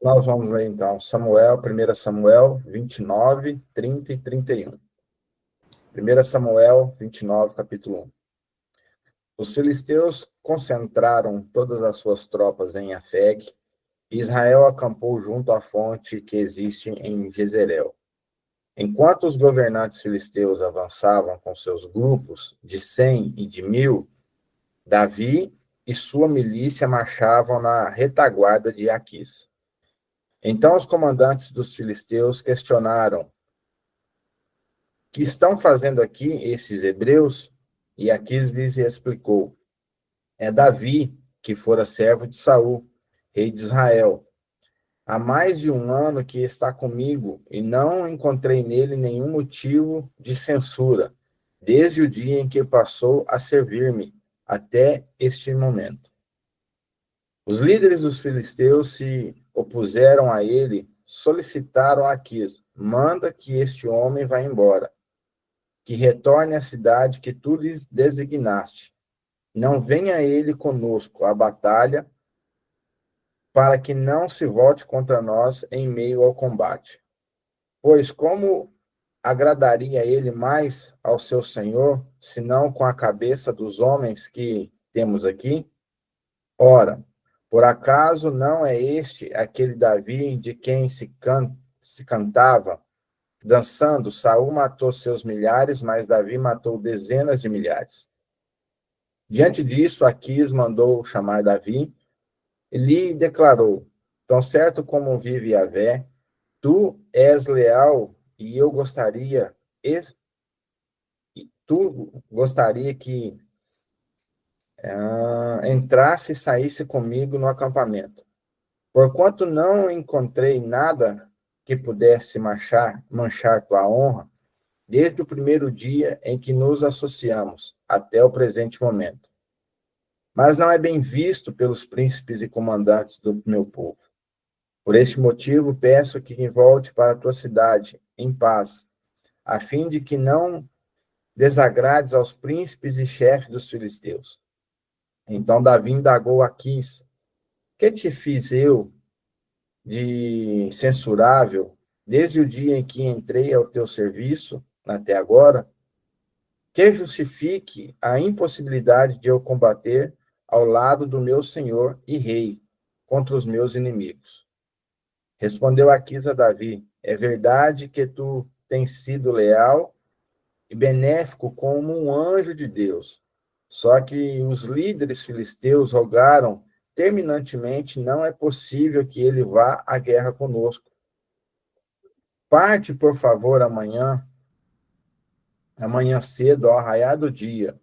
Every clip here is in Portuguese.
Nós vamos ler então Samuel, 1 Samuel 29, 30 e 31. 1 Samuel 29, capítulo 1. Os filisteus concentraram todas as suas tropas em Afeg, e Israel acampou junto à fonte que existe em Jezreel. Enquanto os governantes filisteus avançavam com seus grupos de 100 e de 1000, Davi e sua milícia marchavam na retaguarda de Aquis. Então os comandantes dos filisteus questionaram: que estão fazendo aqui esses hebreus? E Aquis lhes explicou: é Davi, que fora servo de Saul, rei de Israel. Há mais de um ano que está comigo e não encontrei nele nenhum motivo de censura, desde o dia em que passou a servir-me até este momento. Os líderes dos filisteus se opuseram a ele, solicitaram a Aquis: manda que este homem vá embora, que retorne à cidade que tu lhes designaste. Não venha ele conosco à batalha, para que não se volte contra nós em meio ao combate. Pois como agradaria ele mais ao seu senhor, senão com a cabeça dos homens que temos aqui? Ora, por acaso não é este aquele Davi de quem se cantava, dançando: Saul matou seus milhares, mas Davi matou dezenas de milhares. Diante disso, Aquis mandou chamar Davi e lhe declarou: tão certo como vive Yahvé, tu és leal e eu gostaria, tu gostaria que entrasse e saísse comigo no acampamento. Porquanto não encontrei nada que pudesse manchar tua honra, desde o primeiro dia em que nos associamos até o presente momento. Mas não é bem visto pelos príncipes e comandantes do meu povo. Por este motivo, peço que volte para a tua cidade, em paz, a fim de que não desagrades aos príncipes e chefes dos filisteus. Então Davi indagou a Aquis: que te fiz eu de censurável desde o dia em que entrei ao teu serviço até agora, que justifique a impossibilidade de eu combater ao lado do meu senhor e rei contra os meus inimigos. Respondeu Aquis a Davi: é verdade que tu tens sido leal e benéfico como um anjo de Deus. Só que os líderes filisteus rogaram terminantemente: não é possível que ele vá à guerra conosco. Parte, por favor, amanhã cedo, ao raiar do dia,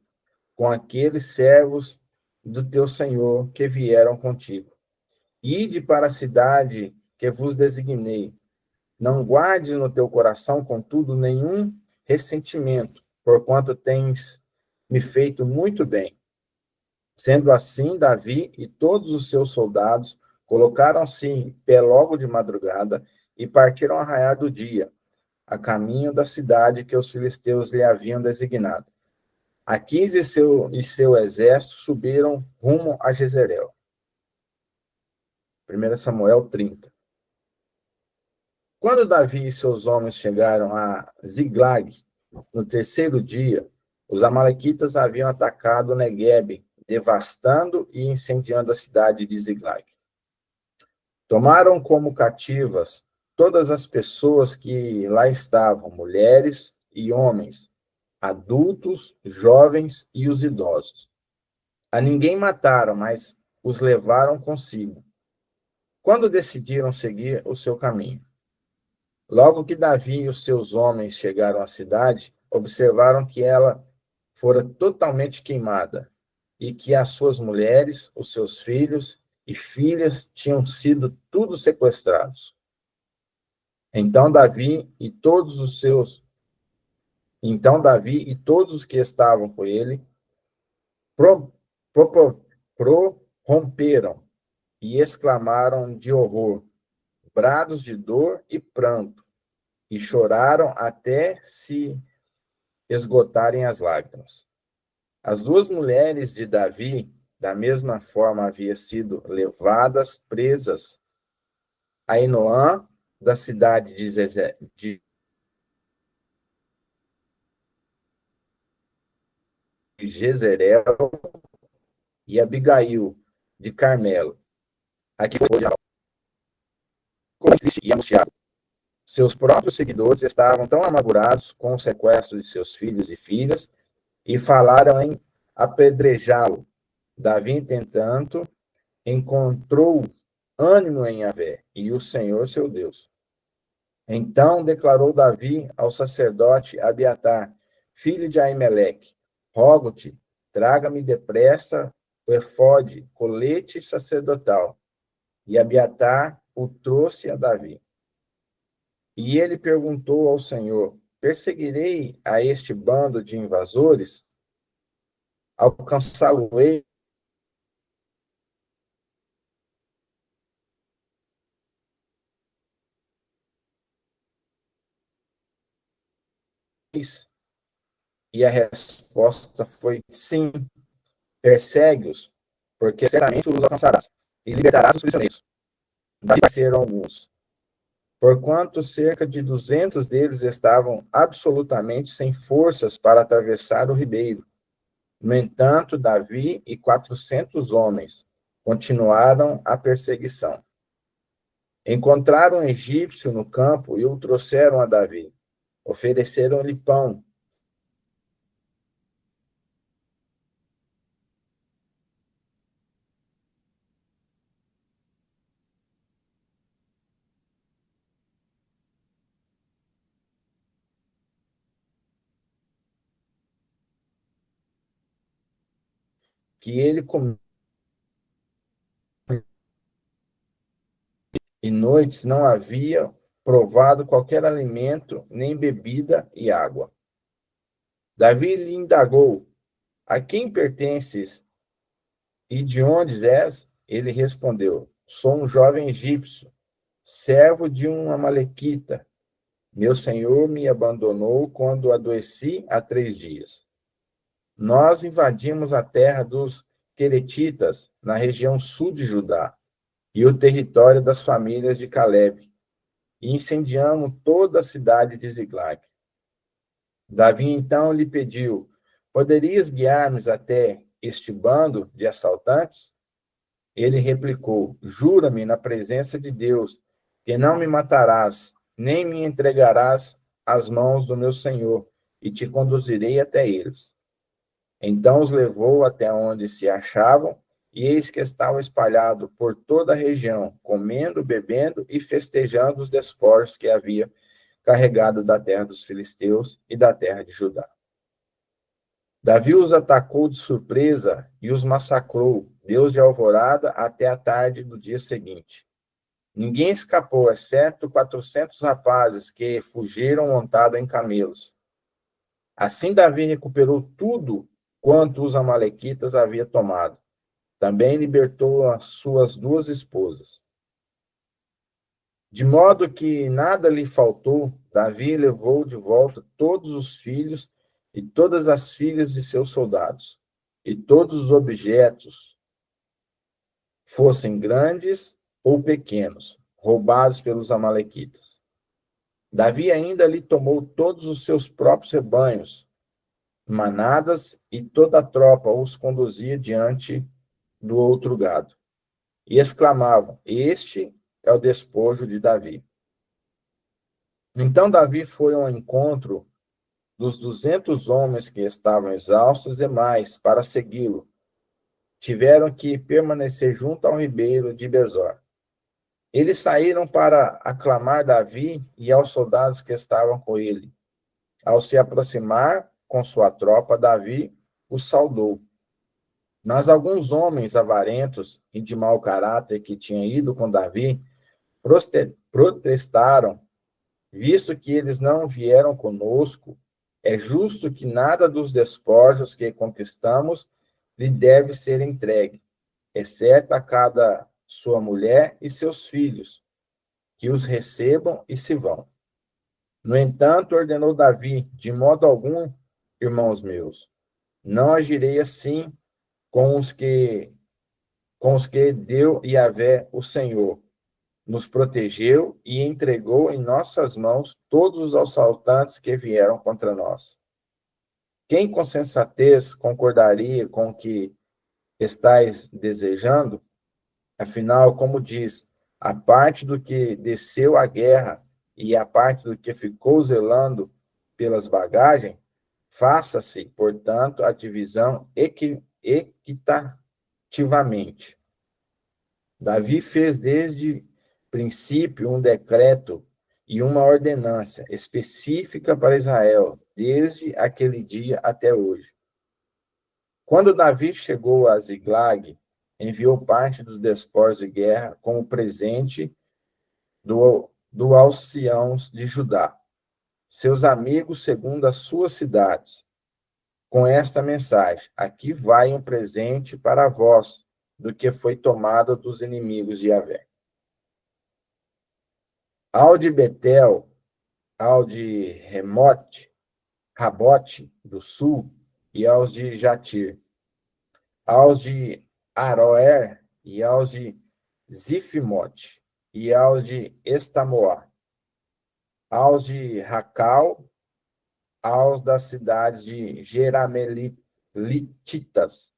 com aqueles servos do teu senhor que vieram contigo. Ide para a cidade que vos designei. Não guardes no teu coração, contudo, nenhum ressentimento, porquanto tens me feito muito bem. Sendo assim, Davi e todos os seus soldados colocaram-se em pé logo de madrugada e partiram a raiar do dia, a caminho da cidade que os filisteus lhe haviam designado. Aquis e seu exército subiram rumo a Jezreel. 1 Samuel 30. Quando Davi e seus homens chegaram a Ziglag, no terceiro dia, os amalequitas haviam atacado Neguebe, devastando e incendiando a cidade de Ziglag. Tomaram como cativas todas as pessoas que lá estavam, mulheres e homens, adultos, jovens e os idosos. A ninguém mataram, mas os levaram consigo, quando decidiram seguir o seu caminho. Logo que Davi e os seus homens chegaram à cidade, observaram que ela fora totalmente queimada e que as suas mulheres, os seus filhos e filhas tinham sido tudo sequestrados. Então Davi e todos os que estavam com ele prorromperam e exclamaram de horror, brados de dor e pranto, e choraram até se esgotarem as lágrimas. As duas mulheres de Davi, da mesma forma, haviam sido levadas presas Ainoã, da cidade de Jezreel, e Abigail, de Carmelo. Aqui foi triste e angustiado. Seus próprios seguidores estavam tão amargurados com o sequestro de seus filhos e filhas e falaram em apedrejá-lo. Davi, entretanto, encontrou ânimo em Yahvé e o Senhor seu Deus. Então declarou Davi ao sacerdote Abiatar, filho de Aimeleque: rogo-te, traga-me depressa o efode, colete sacerdotal. E Abiatar o trouxe a Davi. E ele perguntou ao Senhor: perseguirei a este bando de invasores? Alcançá-lo-ei? E a resposta foi: sim, persegue-os, porque certamente os alcançarás, e libertarás os prisioneiros. Daí serão alguns, porquanto cerca de 200 deles estavam absolutamente sem forças para atravessar o ribeiro. No entanto, Davi e 400 homens continuaram a perseguição. Encontraram um egípcio no campo e o trouxeram a Davi. Ofereceram-lhe pão. Que ele comeu, e noites não havia provado qualquer alimento, nem bebida e água. Davi lhe indagou: a quem pertences e de onde és? Ele respondeu: sou um jovem egípcio, servo de um amalequita. Meu senhor me abandonou quando adoeci há 3 dias. Nós invadimos a terra dos Queretitas, na região sul de Judá, e o território das famílias de Caleb, e incendiamos toda a cidade de Ziglag. Davi então lhe pediu: poderias guiar-nos até este bando de assaltantes? Ele replicou: jura-me na presença de Deus que não me matarás, nem me entregarás às mãos do meu senhor, e te conduzirei até eles. Então os levou até onde se achavam, e eis que estavam espalhados por toda a região, comendo, bebendo e festejando os despojos que havia carregado da terra dos filisteus e da terra de Judá. Davi os atacou de surpresa e os massacrou, Deus de alvorada até a tarde do dia seguinte. Ninguém escapou, exceto 400 rapazes que fugiram montados em camelos. Assim Davi recuperou tudo quanto os amalequitas haviam tomado. Também libertou as suas 2 esposas. De modo que nada lhe faltou, Davi levou de volta todos os filhos e todas as filhas de seus soldados, e todos os objetos, fossem grandes ou pequenos, roubados pelos amalequitas. Davi ainda lhe tomou todos os seus próprios rebanhos, manadas, e toda a tropa os conduzia diante do outro gado. E exclamavam: este é o despojo de Davi. Então Davi foi ao encontro dos 200 homens que estavam exaustos demais para segui-lo. Tiveram que permanecer junto ao ribeiro de Besor. Eles saíram para aclamar Davi e aos soldados que estavam com ele. Ao se aproximar com sua tropa, Davi os saudou. Mas alguns homens avarentos e de mau caráter que tinham ido com Davi protestaram: visto que eles não vieram conosco, é justo que nada dos despojos que conquistamos lhe deve ser entregue, exceto a cada sua mulher e seus filhos, que os recebam e se vão. No entanto, ordenou Davi: de modo algum, irmãos meus, não agirei assim com os que deu Yahvé, o Senhor. nos protegeu e entregou em nossas mãos todos os assaltantes que vieram contra nós. Quem com sensatez concordaria com o que estais desejando? Afinal, como diz, a parte do que desceu à guerra e a parte do que ficou zelando pelas bagagens, faça-se, portanto, a divisão equitativamente. Davi fez desde princípio um decreto e uma ordenança específica para Israel, desde aquele dia até hoje. Quando Davi chegou a Ziglag, enviou parte dos despojos de guerra como presente do anciãos de Judá, seus amigos segundo as suas cidades, com esta mensagem: aqui vai um presente para vós, do que foi tomado dos inimigos de Yahvé. Ao de Betel, ao de Rabote do sul, e aos de Jatir, aos de Aroer, e aos de Zifimote, e aos de Estamoá, aos de Racal, aos das cidades de Jeramelititas,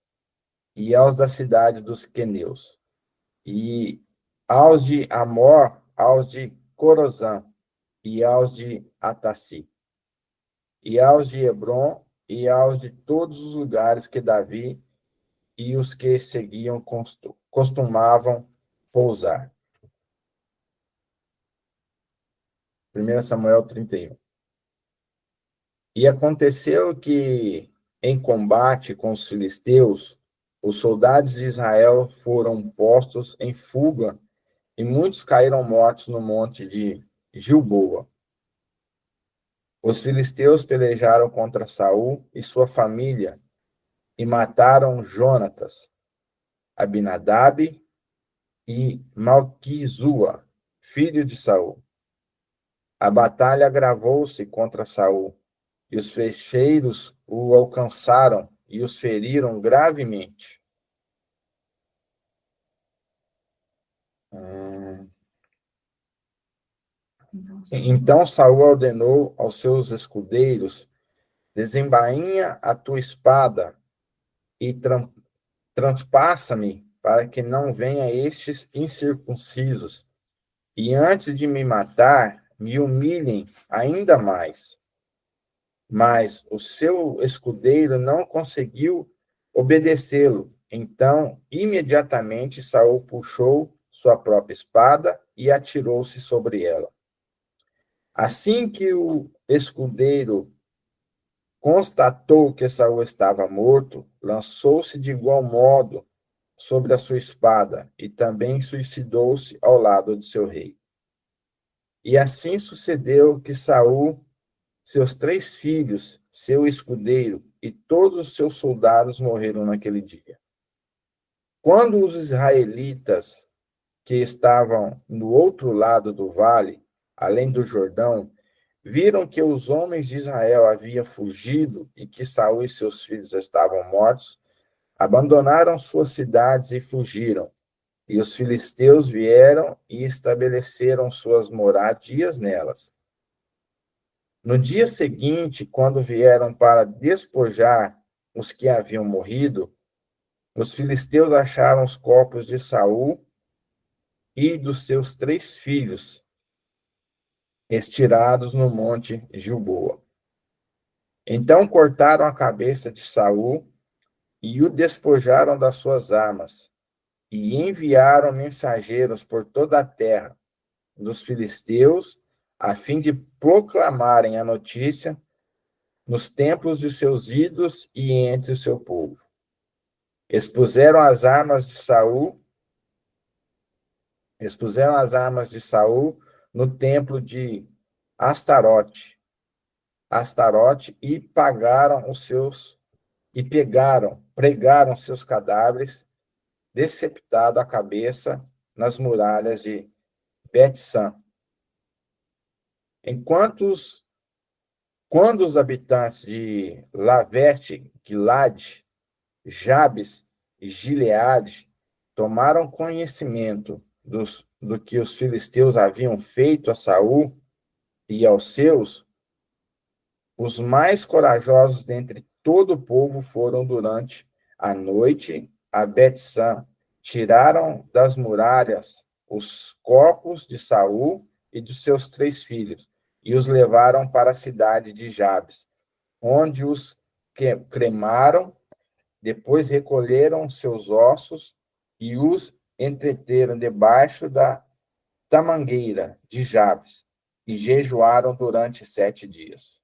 e aos da cidade dos queneus, e aos de Amor, aos de Corozã, e aos de Atassi, e aos de Hebron, e aos de todos os lugares que Davi e os que seguiam costumavam pousar. 1 Samuel 31. E aconteceu que, em combate com os filisteus, os soldados de Israel foram postos em fuga e muitos caíram mortos no monte de Gilboa. Os filisteus pelejaram contra Saul e sua família e mataram Jonatas, Abinadab e Malquizua, filho de Saul. A batalha agravou-se contra Saul, e os flecheiros o alcançaram e os feriram gravemente. Então Saul ordenou aos seus escudeiros: desembainha a tua espada e transpassa-me, para que não venha estes incircuncisos, e antes de me matar, me humilhem ainda mais. Mas o seu escudeiro não conseguiu obedecê-lo. Então, imediatamente, Saul puxou sua própria espada e atirou-se sobre ela. Assim que o escudeiro constatou que Saul estava morto, lançou-se de igual modo sobre a sua espada e também suicidou-se ao lado de seu rei. E assim sucedeu que Saul, seus 3 filhos, seu escudeiro e todos os seus soldados morreram naquele dia. Quando os israelitas que estavam no outro lado do vale, além do Jordão, viram que os homens de Israel haviam fugido e que Saul e seus filhos estavam mortos, abandonaram suas cidades e fugiram. E os filisteus vieram e estabeleceram suas moradias nelas. No dia seguinte, quando vieram para despojar os que haviam morrido, os filisteus acharam os corpos de Saul e dos seus 3 filhos, estirados no monte Gilboa. Então cortaram a cabeça de Saul e o despojaram das suas armas, e enviaram mensageiros por toda a terra dos filisteus, a fim de proclamarem a notícia nos templos de seus ídolos e entre o seu povo. Expuseram as armas de Saul no templo de Astarote, pregaram seus cadáveres, deceptado a cabeça nas muralhas de Bet-San. Quando os habitantes de Lavete, Gilade, Jabes e Gileade tomaram conhecimento do que os filisteus haviam feito a Saul e aos seus, os mais corajosos dentre todo o povo foram durante a noite a Bet-san, tiraram das muralhas os corpos de Saul e de seus 3 filhos e os levaram para a cidade de Jabes, onde os cremaram. Depois recolheram seus ossos e os entreteram debaixo da mangueira de Jabes e jejuaram durante 7 dias.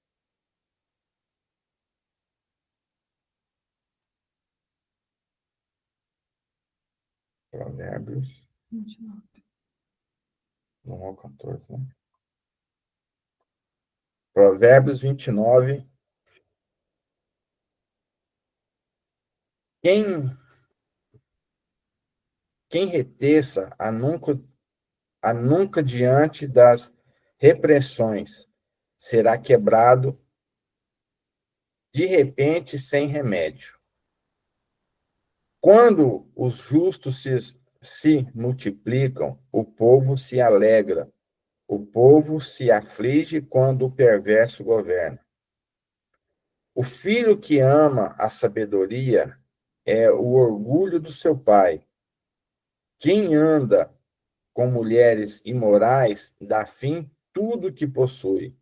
Provérbios 1 ao 14, né? Provérbios 29. Quem reteça a nunca diante das repressões será quebrado de repente sem remédio. Quando os justos se multiplicam, o povo se alegra. O povo se aflige quando o perverso governa. O filho que ama a sabedoria é o orgulho do seu pai. Quem anda com mulheres imorais dá fim tudo que possui.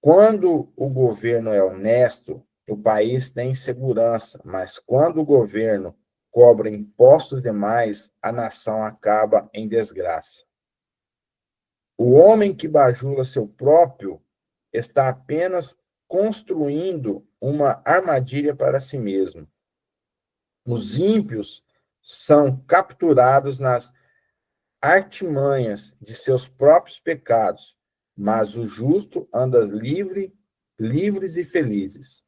Quando o governo é honesto, o país tem segurança, mas quando o governo cobra impostos demais, a nação acaba em desgraça. O homem que bajula seu próprio está apenas construindo uma armadilha para si mesmo. Os ímpios são capturados nas artimanhas de seus próprios pecados, mas o justo anda livres e felizes.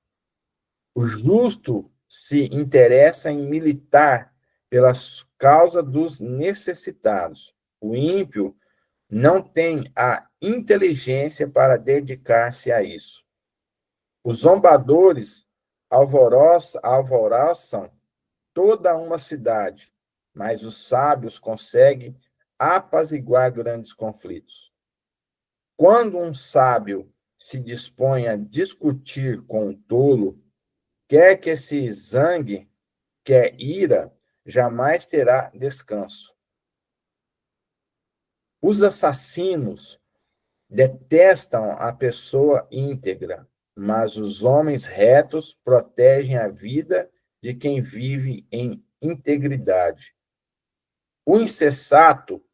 O justo se interessa em militar pela causa dos necessitados. O ímpio não tem a inteligência para dedicar-se a isso. Os zombadores alvoroçam toda uma cidade, mas os sábios conseguem apaziguar grandes conflitos. Quando um sábio se dispõe a discutir com um tolo, quer que se zangue, quer ira, jamais terá descanso. Os assassinos detestam a pessoa íntegra, mas os homens retos protegem a vida de quem vive em integridade. O insensato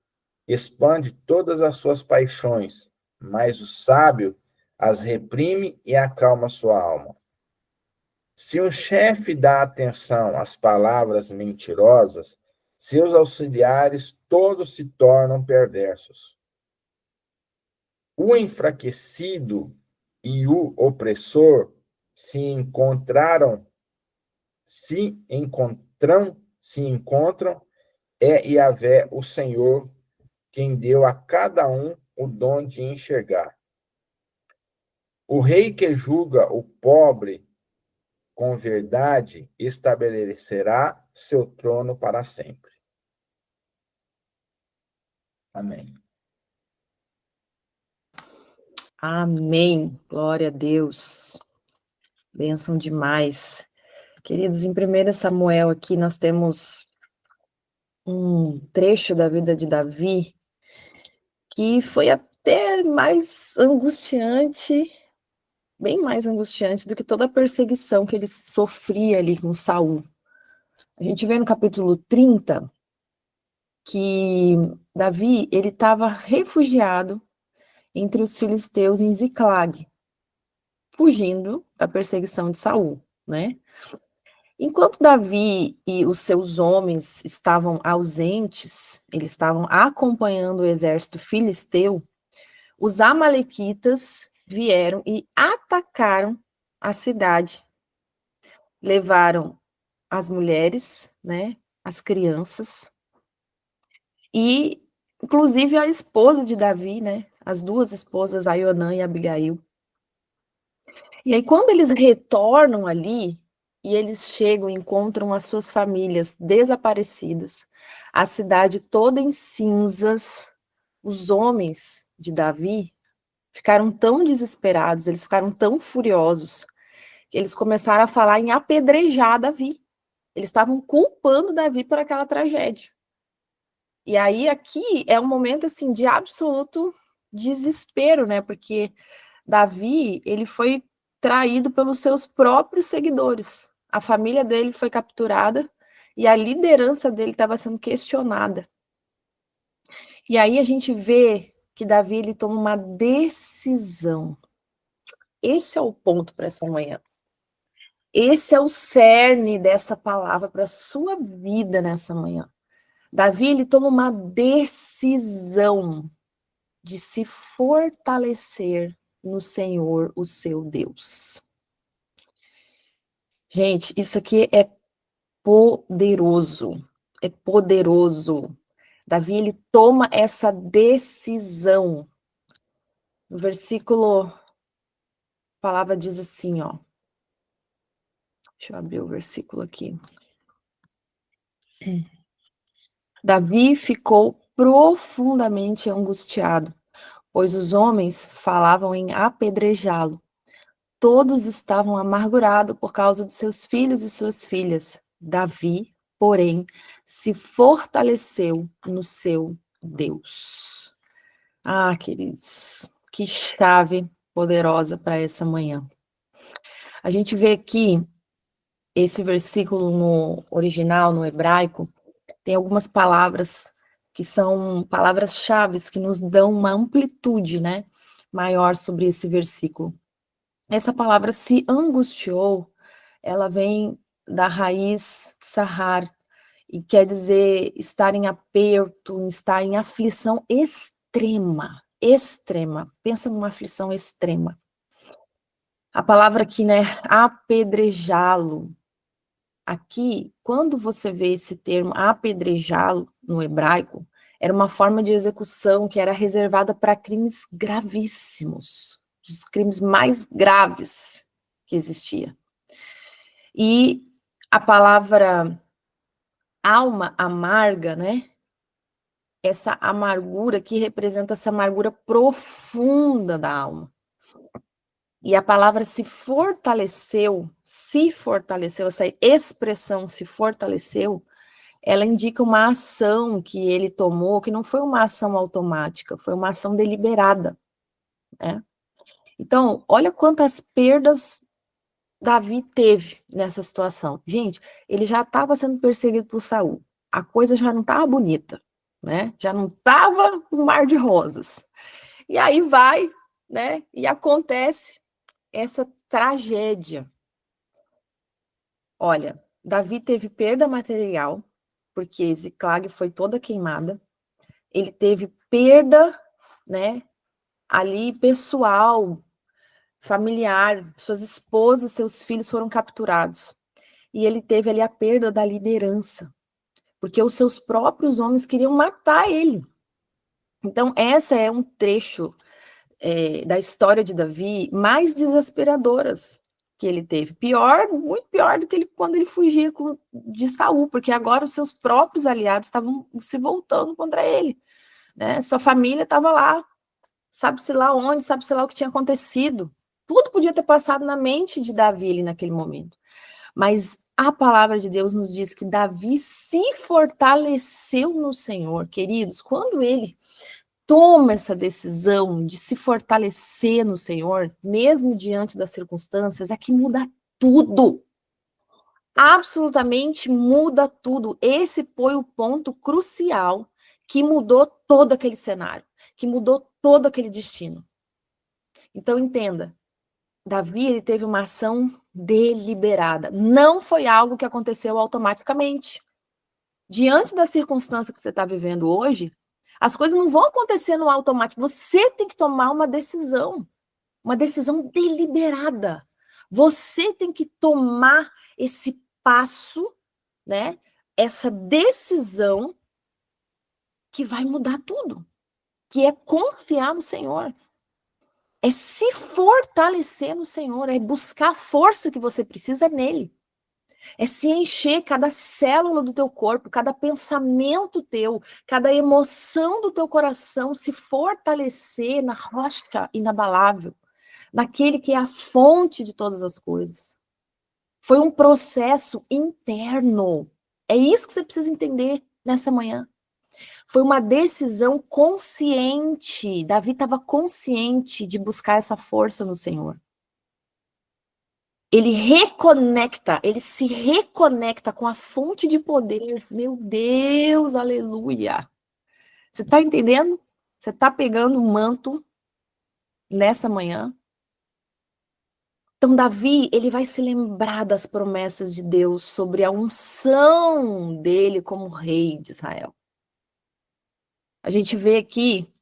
expande todas as suas paixões, mas o sábio as reprime e acalma sua alma. Se um chefe dá atenção às palavras mentirosas, seus auxiliares todos se tornam perversos. O enfraquecido e o opressor se encontram, é Yahvé, o Senhor, quem deu a cada um o dom de enxergar. O rei que julga o pobre com verdade estabelecerá seu trono para sempre. Amém. Amém. Glória a Deus. Bênção demais. Queridos, em 1 Samuel aqui nós temos um trecho da vida de Davi que foi até mais angustiante, bem mais angustiante do que toda a perseguição que ele sofria ali com Saul. A gente vê no capítulo 30 que Davi, ele estava refugiado entre os filisteus em Ziclag, fugindo da perseguição de Saul, né? Enquanto Davi e os seus homens estavam ausentes, eles estavam acompanhando o exército filisteu, os amalequitas vieram e atacaram a cidade. Levaram as mulheres, né, as crianças, e inclusive a esposa de Davi, né, as duas esposas, Aionã e Abigail. E aí, quando eles retornam ali, e eles chegam e encontram as suas famílias desaparecidas, a cidade toda em cinzas. Os homens de Davi ficaram tão desesperados, eles ficaram tão furiosos, que eles começaram a falar em apedrejar Davi. Eles estavam culpando Davi por aquela tragédia. E aí aqui é um momento assim de absoluto desespero, né? Porque Davi, ele foi traído pelos seus próprios seguidores. A família dele foi capturada e a liderança dele estava sendo questionada. E aí a gente vê que Davi ele toma uma decisão. Esse é o ponto para essa manhã. Esse é o cerne dessa palavra para a sua vida nessa manhã. Davi ele toma uma decisão de se fortalecer no Senhor, o seu Deus. Gente, isso aqui é poderoso. É poderoso. Davi ele toma essa decisão. No versículo, a palavra diz assim, ó. Deixa eu abrir o versículo aqui. Davi ficou profundamente angustiado, pois os homens falavam em apedrejá-lo. Todos estavam amargurados por causa dos seus filhos e suas filhas. Davi, porém, se fortaleceu no seu Deus. Ah, queridos, que chave poderosa para essa manhã. A gente vê aqui esse versículo no original, no hebraico, tem algumas palavras que são palavras-chave que nos dão uma amplitude, né, maior sobre esse versículo. Essa palavra se angustiou, ela vem da raiz sahar, e quer dizer estar em aperto, estar em aflição extrema, extrema. Pensa numa aflição extrema. A palavra aqui, né, apedrejá-lo. Aqui, quando você vê esse termo apedrejá-lo no hebraico, era uma forma de execução que era reservada para crimes gravíssimos, os crimes mais graves que existia. E a palavra alma amarga, né? Essa amargura que representa essa amargura profunda da alma. E a palavra se fortaleceu, essa expressão se fortaleceu, ela indica uma ação que ele tomou, que não foi uma ação automática, foi uma ação deliberada, né? Então, olha quantas perdas Davi teve nessa situação. Gente, ele já estava sendo perseguido por Saul. A coisa já não estava bonita, né? Já não estava um mar de rosas. E aí vai, né? E acontece essa tragédia. Olha, Davi teve perda material, porque Ziclag foi toda queimada. Ele teve perda, né? Ali pessoal, familiar, suas esposas, seus filhos foram capturados. E ele teve ali a perda da liderança, porque os seus próprios homens queriam matar ele. Então, essa é um trecho da história de Davi mais desesperadoras que ele teve. Pior, muito pior do que quando ele fugia de Saul, porque agora os seus próprios aliados estavam se voltando contra ele, né? Sua família estava lá, sabe-se lá onde, sabe-se lá o que tinha acontecido. Tudo podia ter passado na mente de Davi ali naquele momento. Mas a palavra de Deus nos diz que Davi se fortaleceu no Senhor, queridos. Quando ele toma essa decisão de se fortalecer no Senhor, mesmo diante das circunstâncias, é que muda tudo. Absolutamente muda tudo. Esse foi o ponto crucial que mudou todo aquele cenário, que mudou todo aquele destino. Então, entenda, Davi ele teve uma ação deliberada. Não foi algo que aconteceu automaticamente. Diante da circunstância que você está vivendo hoje, as coisas não vão acontecer no automático. Você tem que tomar uma decisão deliberada. Você tem que tomar esse passo, né? Essa decisão que vai mudar tudo, que é confiar no Senhor. É se fortalecer no Senhor, é buscar a força que você precisa nele. É se encher cada célula do teu corpo, cada pensamento teu, cada emoção do teu coração se fortalecer na rocha inabalável, naquele que é a fonte de todas as coisas. Foi um processo interno. É isso que você precisa entender nessa manhã. Foi uma decisão consciente. Davi estava consciente de buscar essa força no Senhor. Ele reconecta, ele se reconecta com a fonte de poder. Meu Deus, aleluia. Você está entendendo? Você está pegando um manto nessa manhã? Então, Davi, ele vai se lembrar das promessas de Deus sobre a unção dele como rei de Israel. A gente vê aqui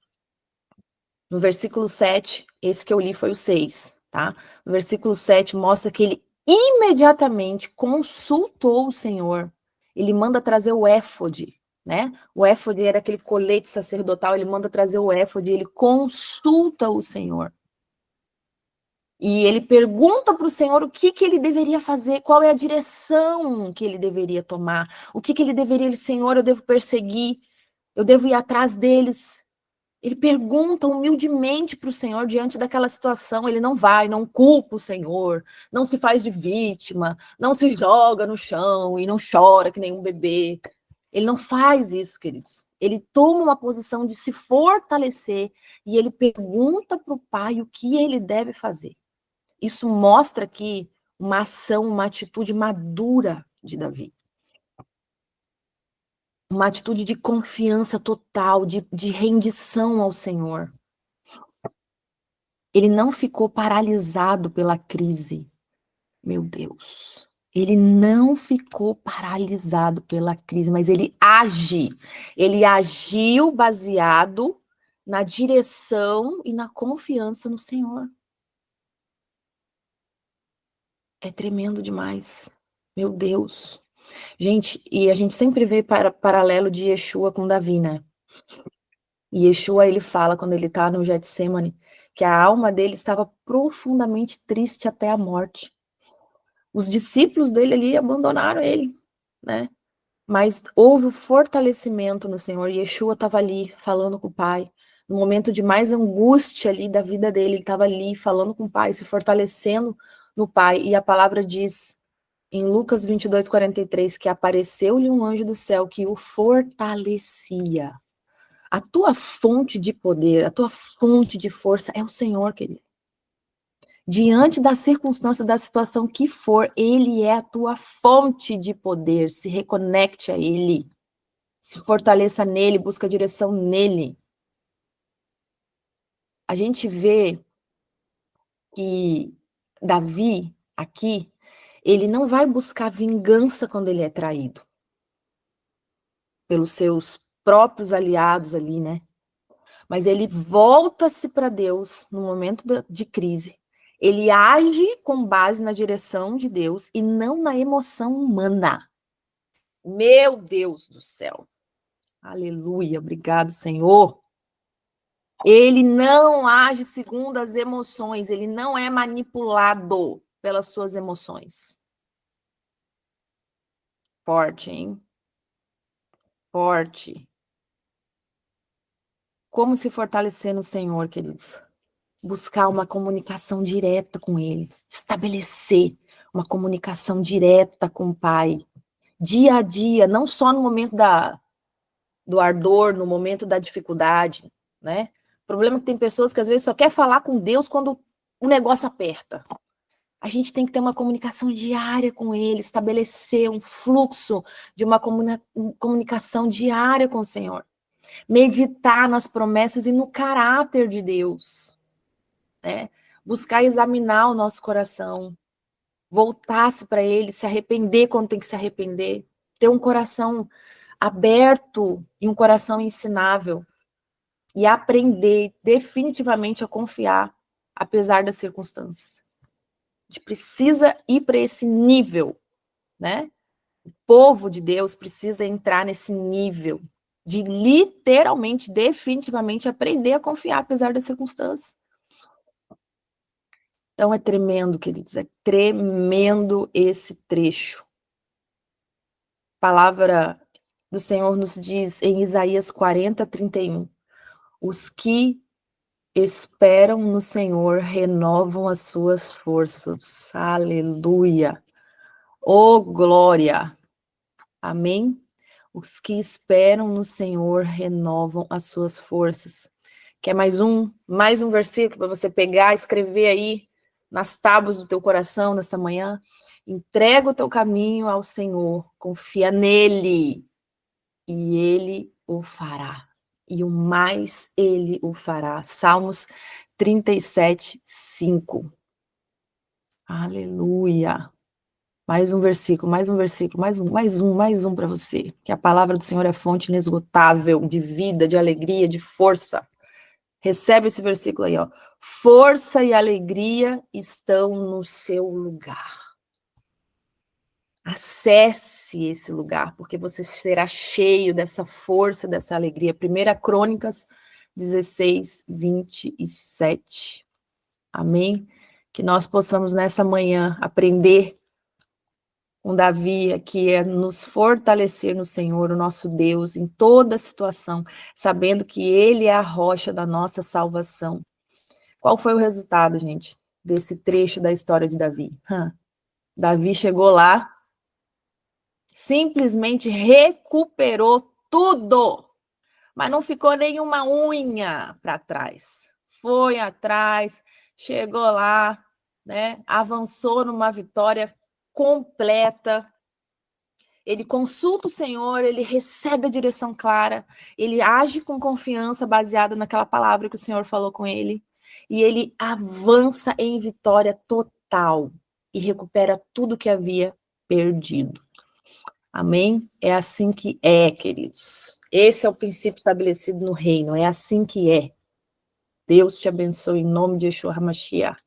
no versículo 7, esse que eu li foi o 6, tá? No versículo 7 mostra que ele imediatamente consultou o Senhor. Ele manda trazer o éfode, né? O éfode era aquele colete sacerdotal, ele manda trazer o éfode, ele consulta o Senhor. E ele pergunta para o Senhor o que ele deveria fazer, qual é a direção que ele deveria tomar, o que ele deveria, Senhor, eu devo perseguir, eu devo ir atrás deles. Ele pergunta humildemente para o Senhor diante daquela situação. Ele não vai, não culpa o Senhor, não se faz de vítima, não se joga no chão e não chora que nem um bebê. Ele não faz isso, queridos. Ele toma uma posição de se fortalecer e ele pergunta para o Pai o que ele deve fazer. Isso mostra aqui uma ação, uma atitude madura de Davi. Uma atitude de confiança total, de rendição ao Senhor. Ele não ficou paralisado pela crise. Meu Deus. Ele não ficou paralisado pela crise, mas ele age. Ele agiu baseado na direção e na confiança no Senhor. É tremendo demais. Meu Deus. Gente, e a gente sempre vê paralelo de Yeshua com Davi, né? E Yeshua, ele fala, quando ele está no Getsemane, que a alma dele estava profundamente triste até a morte. Os discípulos dele ali abandonaram ele, né? Mas houve o fortalecimento no Senhor. Yeshua estava ali, falando com o Pai. No momento de mais angústia ali da vida dele, ele estava ali, falando com o Pai, se fortalecendo no Pai. E a palavra diz, em Lucas 22:43, que apareceu-lhe um anjo do céu que o fortalecia. A tua fonte de poder, a tua fonte de força é o Senhor, querido. Diante da circunstância, da situação que for, Ele é a tua fonte de poder. Se reconecte a Ele. Se fortaleça nele, busca direção nele. A gente vê que Davi, aqui, ele não vai buscar vingança quando ele é traído pelos seus próprios aliados ali, né? Mas ele volta-se para Deus no momento de crise. Ele age com base na direção de Deus e não na emoção humana. Meu Deus do céu. Aleluia, obrigado, Senhor. Ele não age segundo as emoções, ele não é manipulado pelas suas emoções. Forte, hein? Forte. Como se fortalecer no Senhor, queridos? Buscar uma comunicação direta com Ele, estabelecer uma comunicação direta com o Pai, dia a dia, não só no momento do ardor, no momento da dificuldade, né? O problema é que tem pessoas que às vezes só quer falar com Deus quando o negócio aperta. A gente tem que ter uma comunicação diária com Ele, estabelecer um fluxo de uma comunicação diária com o Senhor. Meditar nas promessas e no caráter de Deus. Né? Buscar examinar o nosso coração, voltar-se para Ele, se arrepender quando tem que se arrepender, ter um coração aberto e um coração ensinável e aprender definitivamente a confiar, apesar das circunstâncias. A gente precisa ir para esse nível, né? O povo de Deus precisa entrar nesse nível de literalmente, definitivamente aprender a confiar, apesar das circunstâncias. Então é tremendo, queridos, é tremendo esse trecho. palavra do Senhor nos diz em Isaías 40:31, os que esperam no Senhor renovam as suas forças. Aleluia. Oh, glória. Amém? Os que esperam no Senhor renovam as suas forças. Quer mais um versículo para você pegar, escrever aí nas tábuas do teu coração nessa manhã? Entrega o teu caminho ao Senhor, confia nele, e ele o fará. E o mais ele o fará. Salmos 37:5. Aleluia. Mais um versículo, mais um para você. Que a palavra do Senhor é fonte inesgotável de vida, de alegria, de força. Recebe esse versículo aí, ó. Força e alegria estão no seu lugar. Acesse esse lugar, porque você será cheio dessa força, dessa alegria. 1 Crônicas 16:27. Amém? Que nós possamos nessa manhã aprender com Davi aqui, nos fortalecer no Senhor, o nosso Deus, em toda situação, sabendo que Ele é a rocha da nossa salvação. Qual foi o resultado, gente, desse trecho da história de Davi? Davi chegou lá, simplesmente recuperou tudo, mas não ficou nenhuma unha para trás. Foi atrás, chegou lá, né? Avançou numa vitória completa. Ele consulta o Senhor, ele recebe a direção clara, ele age com confiança baseada naquela palavra que o Senhor falou com ele, e ele avança em vitória total e recupera tudo que havia perdido. Amém? É assim que é, queridos. Esse é o princípio estabelecido no reino, é assim que é. Deus te abençoe em nome de Yeshua HaMashiach.